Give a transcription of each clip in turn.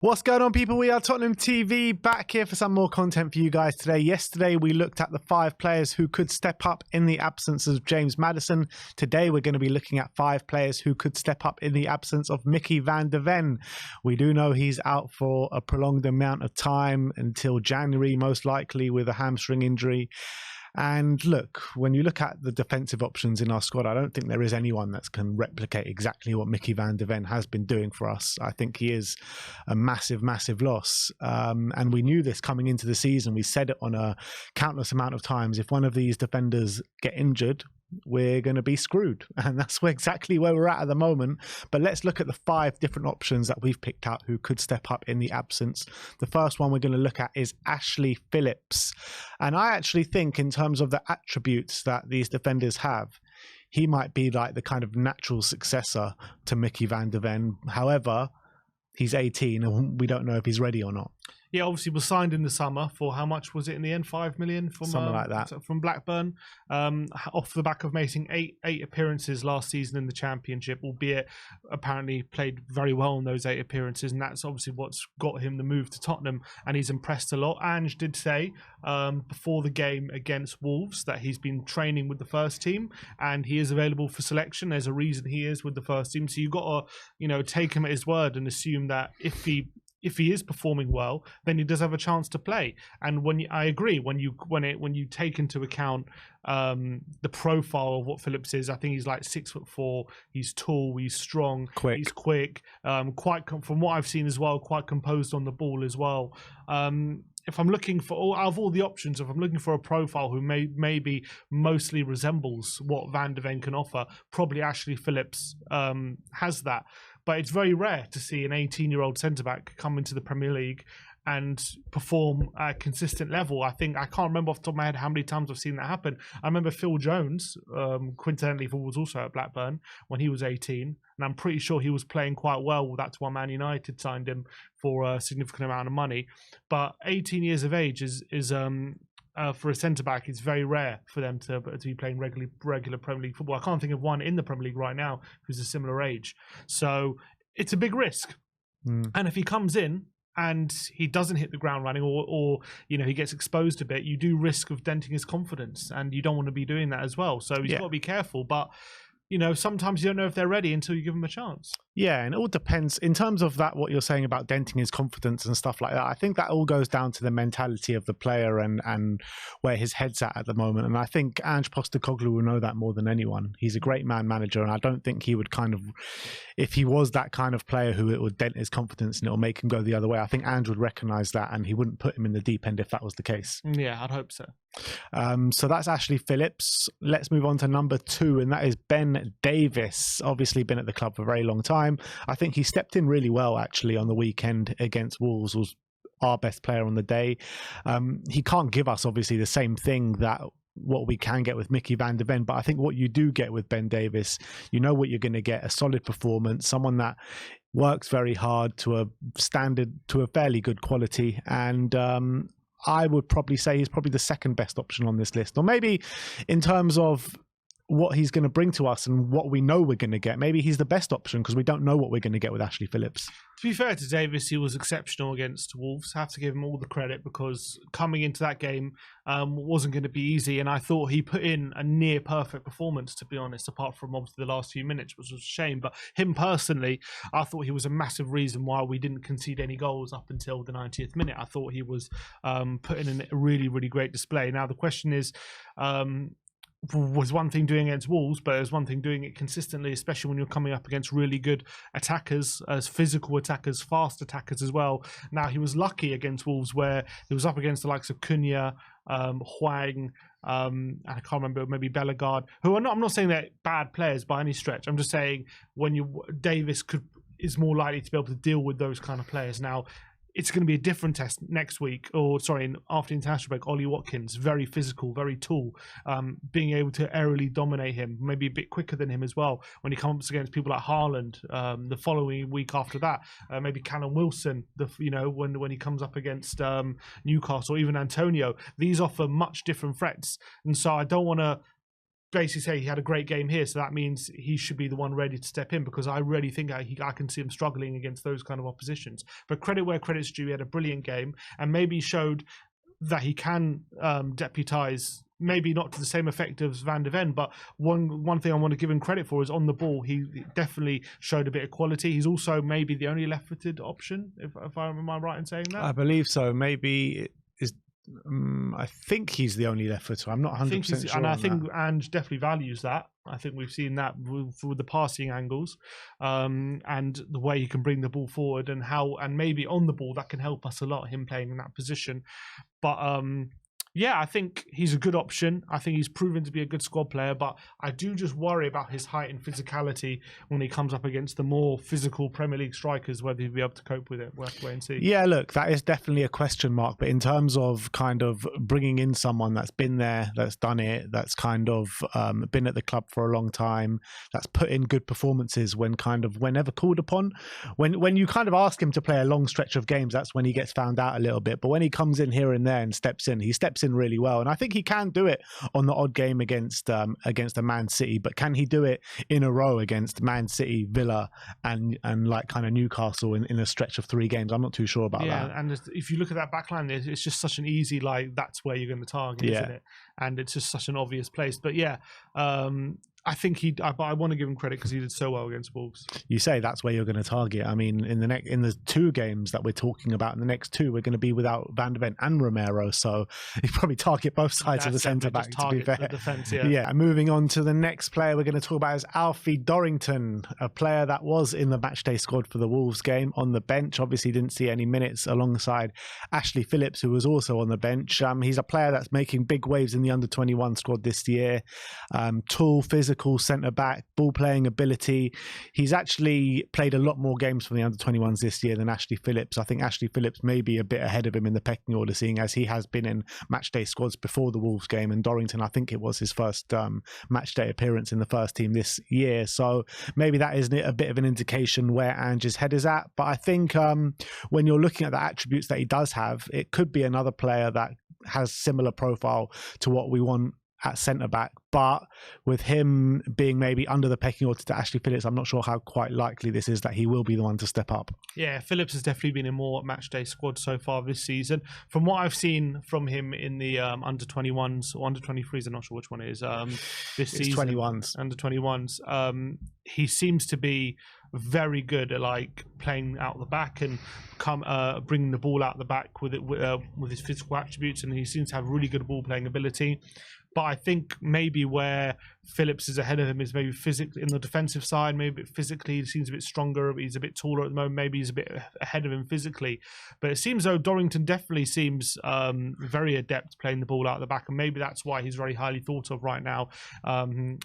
What's going on, people? We are Tottenham TV, back here for some more content for you guys today. Yesterday, we looked at the 5 players who could step up in the absence of James Maddison. Today, we're going to be looking at 5 players who could step up in the absence of Mickey van der Ven. We do know he's out for a prolonged amount of time until January, most likely, with a hamstring injury. And look, when you look at the defensive options in our squad, I don't think there is anyone that can replicate exactly what Mickey van der Ven has been doing for us. I think he is a massive, massive loss. And we knew this coming into the season. We said it on a countless amount of times. If one of these defenders get injured, we're going to be screwed. And that's exactly where we're at the moment. But let's look at the 5 different options that we've picked out who could step up in the absence. The first one we're going to look at is Ashley Phillips. And I actually think, in terms of the attributes that these defenders have, he might be like the kind of natural successor to Mickey van der Ven. However, he's 18 and we don't know if he's ready or not. Yeah, obviously was signed in the summer for how much was it in the end? 5 million from something like that from Blackburn, off the back of making eight appearances last season in the Championship, albeit apparently played very well in those 8 appearances, and that's obviously what's got him the move to Tottenham, and he's impressed a lot. Ange did say before the game against Wolves that he's been training with the first team and he is available for selection. There's a reason he is with the first team, so you've got to take him at his word and assume that if he is performing well, then he does have a chance to play. And I agree, when you take into account the profile of what Phillips is, I think he's like 6'4". He's tall, he's strong, he's quick, quite from what I've seen as well, quite composed on the ball as well. If I'm looking for out of all the options, if I'm looking for a profile who maybe mostly resembles what Van der Ven can offer, probably Ashley Phillips has that. But it's very rare to see an 18-year-old centre-back come into the Premier League and perform at a consistent level. I can't remember off the top of my head how many times I've seen that happen. I remember Phil Jones, coincidentally, was also at Blackburn when he was 18, and I'm pretty sure he was playing quite well. That's why Man United signed him for a significant amount of money. But 18 years of age is for a centre-back, it's very rare for them to be playing regular Premier League football. I can't think of one in the Premier League right now who's a similar age. So it's a big risk. And if he comes in and he doesn't hit the ground running, or he gets exposed a bit, you do risk of denting his confidence, and you don't want to be doing that as well. So he's got to be careful. But sometimes you don't know if they're ready until you give them a chance. Yeah, and it all depends in terms of that, what you're saying about denting his confidence and stuff like that. I think that all goes down to the mentality of the player and where his head's at the moment. And I think Ange Postecoglou will know that more than anyone. He's a great man manager, and I don't think he would if he was that kind of player who it would dent his confidence and it will make him go the other way, I think Ange would recognise that and he wouldn't put him in the deep end if that was the case. Yeah, I'd hope so. So that's Ashley Phillips. Let's move on to number 2, and that is Ben Davies. Obviously been at the club for a very long time. I think he stepped in really well actually on the weekend against Wolves, was our best player on the day. He can't give us obviously the same thing that what we can get with Mickey van der Ven, but I think what you do get with Ben Davies, you know what you're going to get: a solid performance, someone that works very hard to a fairly good quality, and I would probably say he's probably the second best option on this list. Or maybe in terms of what he's going to bring to us and what we know we're going to get, maybe he's the best option because we don't know what we're going to get with Ashley Phillips. To be fair to Davies, he was exceptional against Wolves. I have to give him all the credit because coming into that game wasn't going to be easy, and I thought he put in a near perfect performance, to be honest, apart from obviously the last few minutes, which was a shame. But him personally, I thought he was a massive reason why we didn't concede any goals up until the 90th minute. I thought he was putting in a really, really great display. Now the question is, was one thing doing against Wolves, but there's one thing doing it consistently, especially when you're coming up against really good attackers, as physical attackers, fast attackers as well. Now, he was lucky against Wolves where he was up against the likes of Cunha, Hwang, and I can't remember, maybe Bellegarde, who I'm not saying they're bad players by any stretch. I'm just saying Davies is more likely to be able to deal with those kind of players. Now, it's going to be a different test next week, after international break. Ollie Watkins, very physical, very tall, being able to aerially dominate him, maybe a bit quicker than him as well. When he comes against people like Haaland, the following week after that, maybe Callum Wilson, when he comes up against Newcastle, or even Antonio, these offer much different threats. And so I don't want to basically say he had a great game here, so that means he should be the one ready to step in, because I really think I can see him struggling against those kind of oppositions. But credit where credit's due, he had a brilliant game and maybe showed that he can deputise, maybe not to the same effect as Van de Ven, but one thing I want to give him credit for is on the ball, he definitely showed a bit of quality. He's also maybe the only left-footed option, if am I right in saying that? I believe so. Maybe is. I think he's the only left footer. I'm not 100% sure. And I think Ange definitely values that. I think we've seen that with the passing angles, and the way he can bring the ball forward, and maybe on the ball that can help us a lot, him playing in that position. But yeah, I think he's a good option. I think he's proven to be a good squad player, but I do just worry about his height and physicality when he comes up against the more physical Premier League strikers, whether he'll be able to cope with it. We'll have to wait and see. Yeah, look, that is definitely a question mark. But in terms of kind of bringing in someone that's been there, that's done it, that's kind of been at the club for a long time, that's put in good performances whenever called upon. When you kind of ask him to play a long stretch of games, that's when he gets found out a little bit. But when he comes in here and there and steps in, he steps in really well, and I think he can do it on the odd game against a Man City. But can he do it in a row against Man City, Villa, and like kind of Newcastle in a stretch of 3 games? I'm not too sure about that. Yeah, and if you look at that backline, it's just such an easy, like, that's where you're going to target, isn't it? And it's just such an obvious place. But yeah, I think I want to give him credit because he did so well against Wolves. You say that's where you're going to target. I mean, in the 2 games that we're talking about, in the next 2, we're going to be without Van de Ven and Romero, so you probably target both sides of the centre back. To be fair, the defence, yeah. Moving on to the next player we're going to talk about is Alfie Dorrington, a player that was in the matchday squad for the Wolves game on the bench. Obviously, didn't see any minutes alongside Ashley Phillips, who was also on the bench. He's a player that's making big waves in the under-21 squad this year. Tall, physical centre back, ball playing ability. He's actually played a lot more games for the under-21s this year than Ashley Phillips. I think Ashley Phillips may be a bit ahead of him in the pecking order, seeing as he has been in matchday squads before the Wolves game, and Dorrington, I think it was his first matchday appearance in the first team this year. So maybe that is a bit of an indication where Ange's head is at. But I think when you're looking at the attributes that he does have, it could be another player that has similar profile to what we want at centre-back, but with him being maybe under the pecking order to Ashley Phillips, I'm not sure how quite likely this is that he will be the one to step up. Yeah, Phillips has definitely been in more matchday squad so far this season. From what I've seen from him in the under-21s or under-23s, I'm not sure which one it is, this season. 21s. Under-21s. He seems to be very good at like playing out the back and bringing the ball out the back with his physical attributes, and he seems to have really good ball playing ability. But I think maybe where Phillips is ahead of him is maybe physically in the defensive side. Maybe physically he seems a bit stronger. He's a bit taller at the moment. Maybe he's a bit ahead of him physically. But it seems though Dorrington definitely seems very adept playing the ball out of the back, and maybe that's why he's very highly thought of right now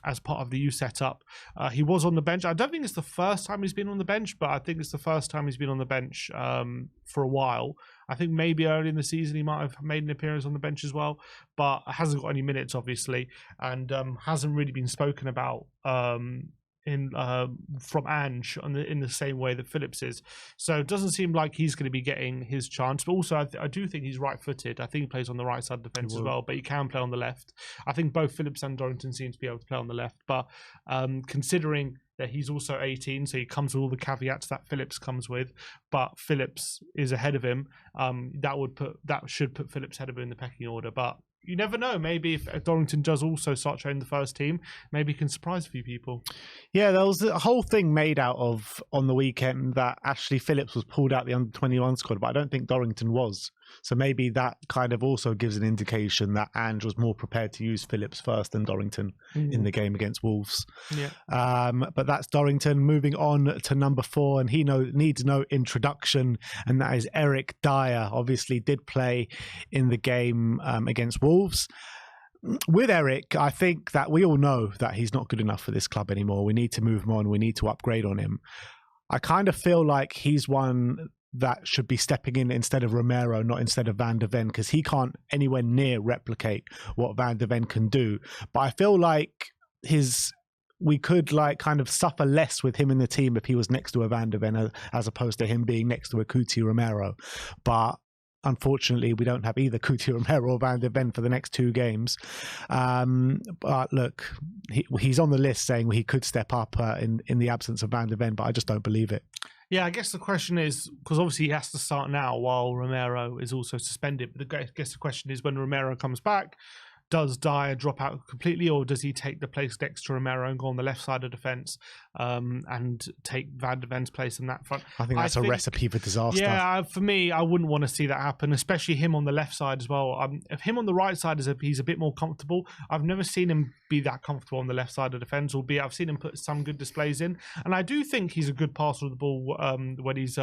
as part of the youth setup. He was on the bench. I don't think it's the first time he's been on the bench, but I think it's the first time he's been on the bench for a while. I think maybe early in the season he might have made an appearance on the bench as well, but hasn't got any minutes, obviously, and hasn't really been spoken about from Ange in the same way that Phillips is. So it doesn't seem like he's going to be getting his chance. But also, I do think he's right-footed. I think he plays on the right side of the defence as well, but he can play on the left. I think both Phillips and Dorrington seem to be able to play on the left, but considering that he's also 18, so he comes with all the caveats that Phillips comes with, but Phillips is ahead of him. That should put Phillips ahead of him in the pecking order. But you never know. Maybe if Dorrington does also start training the first team, maybe he can surprise a few people. Yeah, there was a whole thing made out of on the weekend that Ashley Phillips was pulled out the under-21 squad, but I don't think Dorrington was. So maybe that kind of also gives an indication that Ange was more prepared to use Phillips first than Dorrington in the game against Wolves. Yeah. But that's Dorrington. Moving on to number 4, and he needs no introduction, and that is Eric Dyer. Obviously did play in the game against Wolves. With Eric, I think that we all know that he's not good enough for this club anymore. We need to move him on. We need to upgrade on him. I kind of feel like he's one that should be stepping in instead of Romero, not instead of Van de Ven, because he can't anywhere near replicate what Van de Ven can do. But I feel like we could like kind of suffer less with him in the team if he was next to a Van de Ven as opposed to him being next to a Cuti Romero. But unfortunately, we don't have either Cuti Romero or Van de Ven for the next 2 games. But look, he's on the list saying he could step up in the absence of Van de Ven, but I just don't believe it. Yeah, I guess the question is, because obviously he has to start now while Romero is also suspended. But I guess the question is, when Romero comes back, does Dyer drop out completely, or does he take the place next to Romero and go on the left side of defence and take Van de Ven's place in that front? I think that's a recipe for disaster. Yeah, for me, I wouldn't want to see that happen, especially him on the left side as well. If him on the right side he's a bit more comfortable. I've never seen him be that comfortable on the left side of defence, albeit I've seen him put some good displays in, and I do think he's a good passer of the ball when he's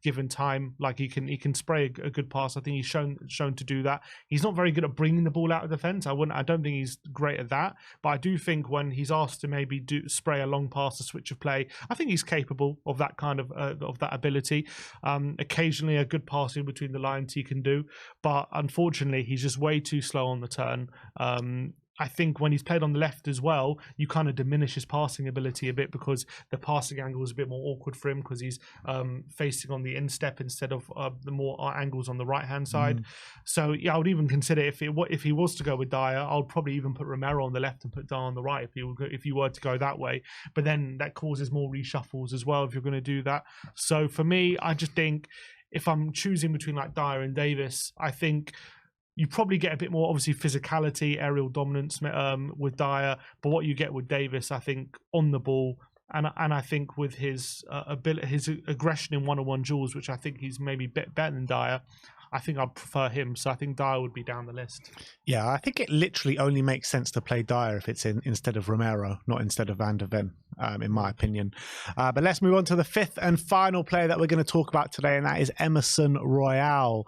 given time. Like he can spray a good pass. I think he's shown to do that. He's not very good at bringing the ball out of defence. I don't think he's great at that, but I do think when he's asked to maybe spray a long pass, a switch of play, I think he's capable of that kind of that ability. Occasionally, a good pass in between the lines he can do, but unfortunately, he's just way too slow on the turn. I think when he's played on the left as well, you kind of diminish his passing ability a bit because the passing angle is a bit more awkward for him because he's facing on the instep instead of the more angles on the right-hand side. So, yeah, I would even consider if he was to go with Dyer, I'll probably even put Romero on the left and put Dyer on the right if you were to go that way. But then that causes more reshuffles as well if you're going to do that. So, for me, I just think if I'm choosing between like Dyer and Davis, I think you probably get a bit more, obviously, physicality, aerial dominance with Dyer. But what you get with Davis, I think, on the ball, and I think with his ability, his aggression in one-on-one duels, which I think he's maybe better than Dyer, I think I'd prefer him. So I think Dyer would be down the list. Yeah, I think it literally only makes sense to play Dyer if it's instead of Romero, not instead of Van de Ven, in my opinion. But let's move on to the 5th and final player that we're going to talk about today, and that is Emerson Royal.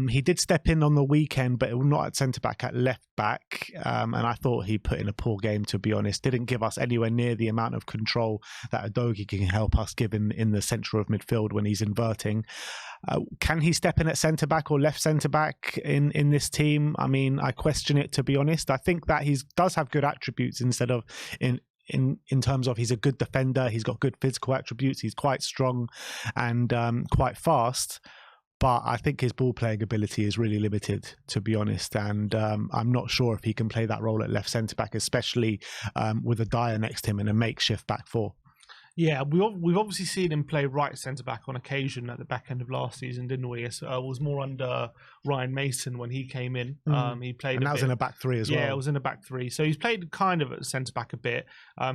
He did step in on the weekend, but not at centre-back, at left-back. And I thought he put in a poor game, to be honest. Didn't give us anywhere near the amount of control that Udogie can help us give in the centre of midfield when he's inverting. Can he step in at centre-back or left centre-back in this team? I mean, I question it, to be honest. I think that he does have good attributes instead of in terms of he's a good defender. He's got good physical attributes. He's quite strong and quite fast. But I think his ball playing ability is really limited, to be honest. And I'm not sure if he can play that role at left centre-back, especially with a Dyer next to him in a makeshift back four. Yeah, we've obviously seen him play right centre-back on occasion at the back end of last season, didn't we? It was more under Ryan Mason when he came in. He played, and that was in a back three as well. Yeah, it was in a back three. So he's played kind of at centre-back a bit.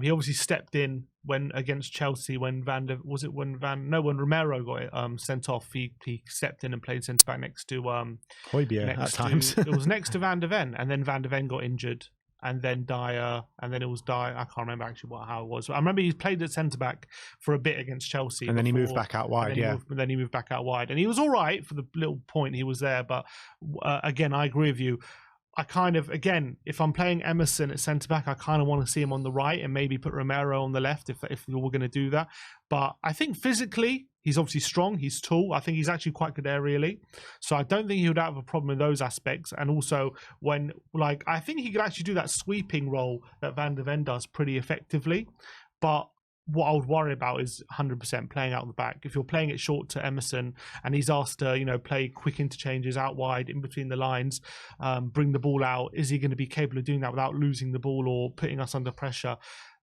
He obviously stepped in when against Chelsea when when Romero got sent off. He stepped in and played centre-back next to Højbjerg at times. It was next to Van de Ven, and then Van de Ven got injured. And then Dyer, and then it was Dyer. I can't remember actually how it was. I remember he played at centre-back for a bit against Chelsea. And then he moved back out wide, then he moved back out wide. And he was all right for the little point he was there. But again, I agree with you. I kind of, again, if I'm playing Emerson at centre-back, I kind of want to see him on the right and maybe put Romero on the left if we were going to do that. But I think physically, he's obviously strong. He's tall. I think he's actually quite good aerially. So I don't think he would have a problem in those aspects. And also I think he could actually do that sweeping role that Van de Ven does pretty effectively. But what I would worry about is 100% playing out the back. If you're playing it short to Emerson and he's asked to, play quick interchanges out wide in between the lines, bring the ball out, is he going to be capable of doing that without losing the ball or putting us under pressure?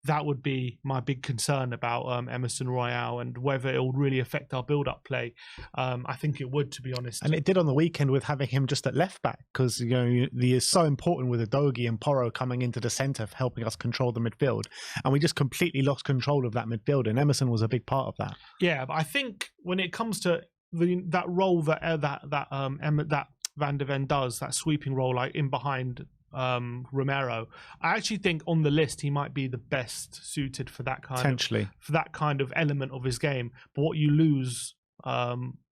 That would be my big concern about Emerson Royal and whether it will really affect our build-up play. I think it would, to be honest. And it did on the weekend with having him just at left-back because, he is so important with Udogie and Porro coming into the centre, helping us control the midfield. And we just completely lost control of that midfield, and Emerson was a big part of that. Yeah, but I think when it comes to that role that Van de Ven does, that sweeping role, like in behind Romero, I actually think on the list he might be the best suited for that kind of element of his game. But what you lose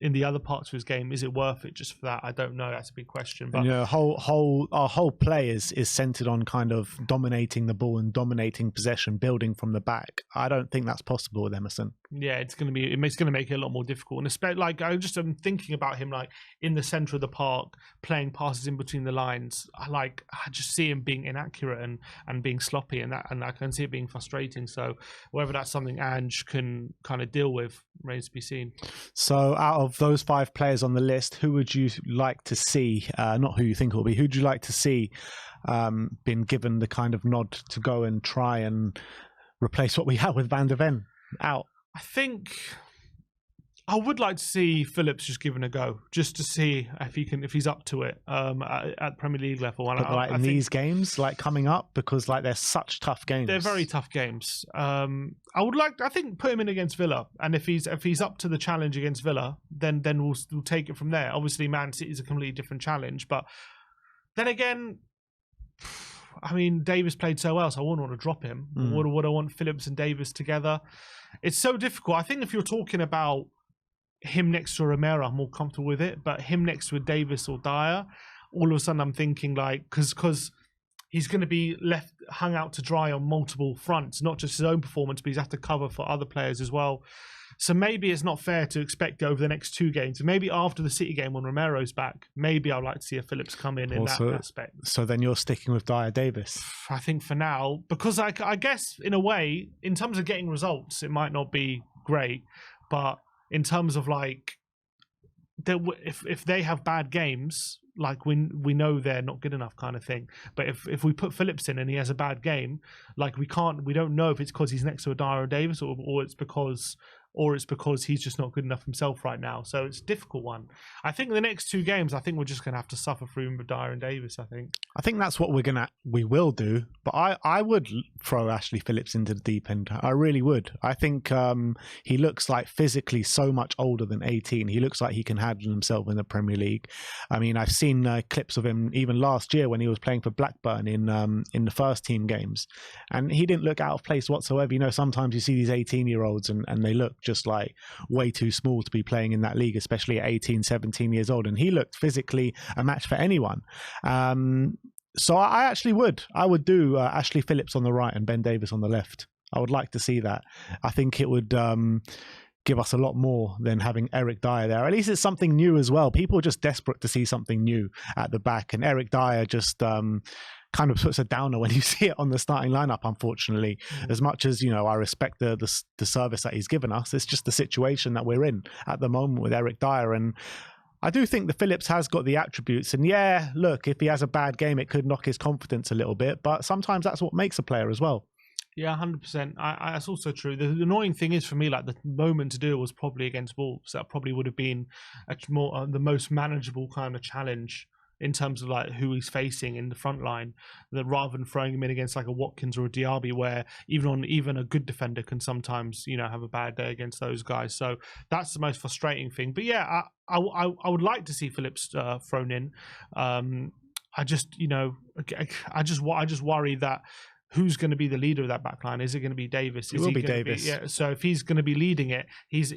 in the other parts of his game, is it worth it just for that? I don't know. That's a big question. But our whole play is centered on kind of dominating the ball and dominating possession, building from the back. I don't think that's possible with Emerson. Yeah, it's going to make it a lot more difficult. And especially, I'm thinking about him in the center of the park, playing passes in between the lines. I just see him being inaccurate and being sloppy, and I can see it being frustrating. So whether that's something Ange can kind of deal with remains to be seen. So out of of those 5 players on the list, who would you like to see, not who you think it will be, who would you like to see been given the kind of nod to go and try and replace what we have with Van de Ven out? I think I would like to see Phillips just given a go, just to see if he's up to it at Premier League level. And but in these games, coming up, because they're such tough games. They're very tough games. I think put him in against Villa, and if he's up to the challenge against Villa, then we'll take it from there. Obviously, Man City is a completely different challenge, but then again, I mean, Davis played so well, so I wouldn't want to drop him. Would I want Phillips and Davis together? It's so difficult. I think if you're talking about him next to Romero, I'm more comfortable with it. But him next to Davis or Dyer, all of a sudden I'm thinking because he's going to be hung out to dry on multiple fronts, not just his own performance, but he's have to cover for other players as well. So maybe it's not fair to expect over the next 2 games. And maybe after the City game when Romero's back, maybe I'd like to see a Phillips come in that aspect. So then you're sticking with Dyer Davis? I think for now, because I guess in a way, in terms of getting results, it might not be great. But in terms of if they have bad games, we know they're not good enough kind of thing. But if we put Phillips in and he has a bad game, we don't know if it's because he's next to a Dyer or Davis or it's because he's just not good enough himself right now. So it's a difficult one. I think the next 2 games, I think we're just going to have to suffer through him with Dyer and Davis, I think. I think that's what we will do. But I would throw Ashley Phillips into the deep end. I really would. I think he looks like physically so much older than 18. He looks like he can handle himself in the Premier League. I mean, I've seen clips of him even last year when he was playing for Blackburn in the first team games. And he didn't look out of place whatsoever. You know, sometimes you see these 18-year-olds and they look just way too small to be playing in that league, especially at 18, 17 years old. And he looked physically a match for anyone. So I would do Ashley Phillips on the right and Ben Davis on the left. I would like to see that. I think it would give us a lot more than having Eric Dyer there. At least it's something new as well. People are just desperate to see something new at the back. And Eric Dyer just kind of puts a downer when you see it on the starting lineup, unfortunately. As much as, I respect the service that he's given us, it's just the situation that we're in at the moment with Eric Dyer. And I do think the Phillips has got the attributes. And yeah, look, if he has a bad game, it could knock his confidence a little bit. But sometimes that's what makes a player as well. Yeah, 100%. That's also true. The annoying thing is for me, the moment to do it was probably against Wolves. That probably would have been the most manageable kind of challenge in terms of who he's facing in the front line, that rather than throwing him in against a Watkins or a Diaby, where even a good defender can sometimes have a bad day against those guys. So that's the most frustrating thing. But yeah, I would like to see Phillips thrown in. I just worry that who's going to be the leader of that backline? Is it going to be Davis? It will be Davis. So if he's going to be leading it, he's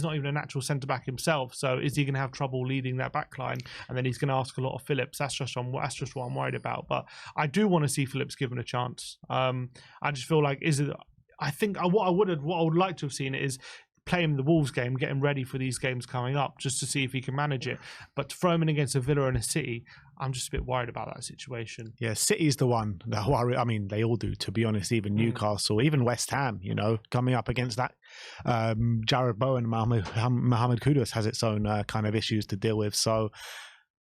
not even a natural centre back himself. So is he going to have trouble leading that backline? And then he's going to ask a lot of Phillips. That's just what I'm worried about. But I do want to see Phillips given a chance. I just feel what I would like to have seen is play him the Wolves game, get him ready for these games coming up, just to see if he can manage it. But to throw him in against a Villa and a City, I'm just a bit worried about that situation. Yeah, City's the one that worry. I mean, they all do, to be honest. Even Newcastle, even West Ham, coming up against that. Jared Bowen, Mohamed Kudus has its own kind of issues to deal with. So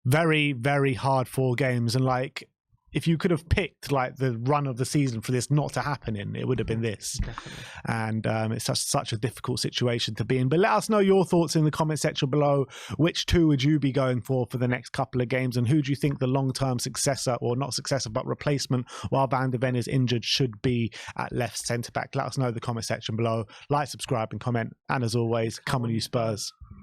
very, very hard 4 games. And if you could have picked the run of the season for this not to happen in, it would have been this. Definitely. And it's such a difficult situation to be in. But let us know your thoughts in the comment section below. Which 2 would you be going for the next couple of games? And who do you think the long-term successor, or not successor, but replacement while Van de Ven is injured, should be at left centre-back? Let us know in the comment section below. Like, subscribe and comment. And as always, come on you Spurs.